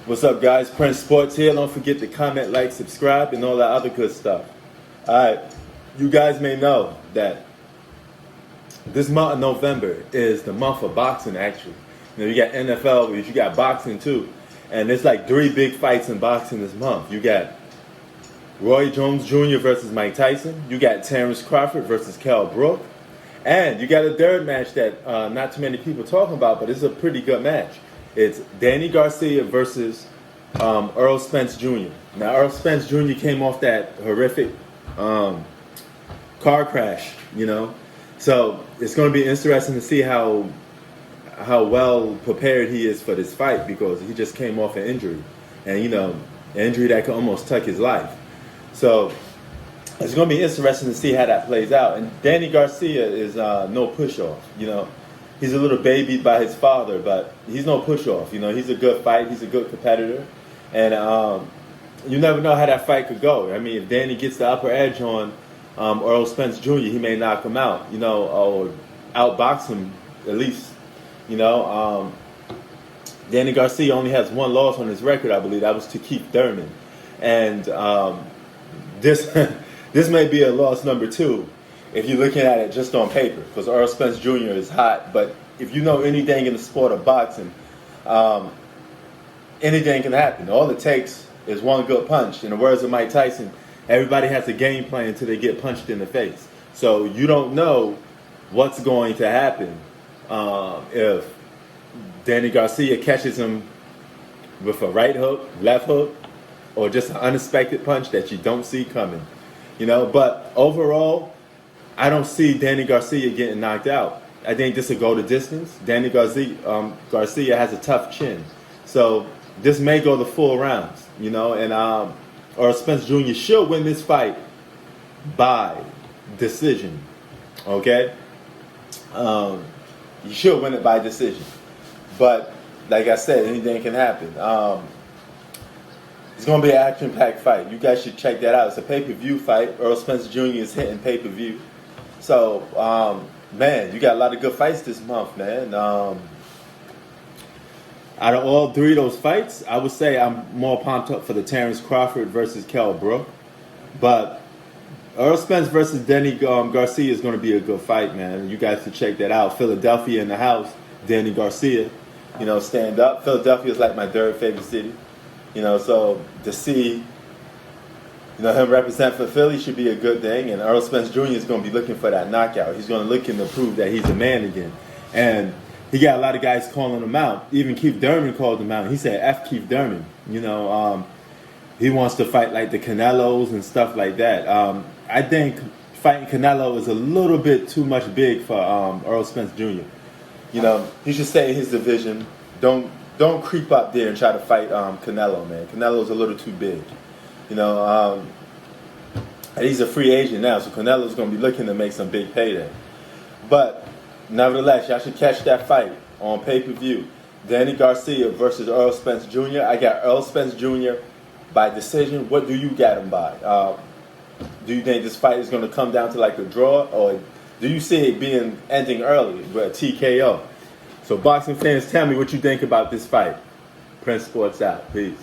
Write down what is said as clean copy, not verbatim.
What's up, guys? Prince Sports here. Don't forget to comment, like, subscribe, and all that other good stuff. Alright, you guys may know that this month of November is the month of boxing, actually. You got NFL, but you got boxing too. And there's like 3 big fights in boxing this month. You got Roy Jones Jr. versus Mike Tyson. You got Terrence Crawford versus Kell Brook. And you got a third match that not too many people talking about, but it's a pretty good match. It's Danny Garcia versus Errol Spence Jr. Now, Errol Spence Jr. came off that horrific car crash, So it's going to be interesting to see how well prepared he is for this fight, because he just came off an injury. And, an injury that could almost take his life. So it's going to be interesting to see how that plays out. And Danny Garcia is no push-off, He's a little babied by his father, but he's no push-off. He's a good fight. He's a good competitor. And you never know how that fight could go. I mean, if Danny gets the upper edge on Errol Spence Jr., he may knock him out, or outbox him at least. Danny Garcia only has 1 loss on his record, I believe. That was to Keith Thurman. And this this may be a loss number 2. If you're looking at it just on paper, because Errol Spence Jr. is hot. But if you know anything in the sport of boxing, anything can happen. All it takes is 1 good punch. In the words of Mike Tyson, everybody has a game plan until they get punched in the face. So you don't know what's going to happen if Danny Garcia catches him with a right hook, left hook, or just an unexpected punch that you don't see coming. But overall, I don't see Danny Garcia getting knocked out. I think this will go the distance. Danny Garcia has a tough chin. So this may go the full rounds, and Errol Spence Jr. should win this fight by decision, okay? You should win it by decision. But, like I said, anything can happen. It's going to be an action-packed fight. You guys should check that out. It's a pay-per-view fight. Errol Spence Jr. is hitting pay-per-view. So, man, you got a lot of good fights this month, man. Out of all 3 of those fights, I would say I'm more pumped up for the Terrence Crawford versus Kell Brook. But Errol Spence versus Danny Garcia is going to be a good fight, man. You guys should check that out. Philadelphia in the house. Danny Garcia, stand up. Philadelphia is like my 3rd favorite city. So to see, him represent for Philly should be a good thing. And Errol Spence Jr. is going to be looking for that knockout. He's going to look to prove that he's a man again. And he got a lot of guys calling him out. Even Keith Thurman called him out. He said, F Keith Thurman. He wants to fight like the Canelos and stuff like that. I think fighting Canelo is a little bit too much big for Errol Spence Jr. He should stay in his division. Don't creep up there and try to fight Canelo, man. Canelo's a little too big. And he's a free agent now, so Canelo's going to be looking to make some big payday. But nevertheless, y'all should catch that fight on pay-per-view. Danny Garcia versus Errol Spence Jr. I got Errol Spence Jr. by decision. What do you got him by? Do you think this fight is going to come down to like a draw, or do you see it ending early with a TKO? So boxing fans, tell me what you think about this fight. Prince Sports out. Peace.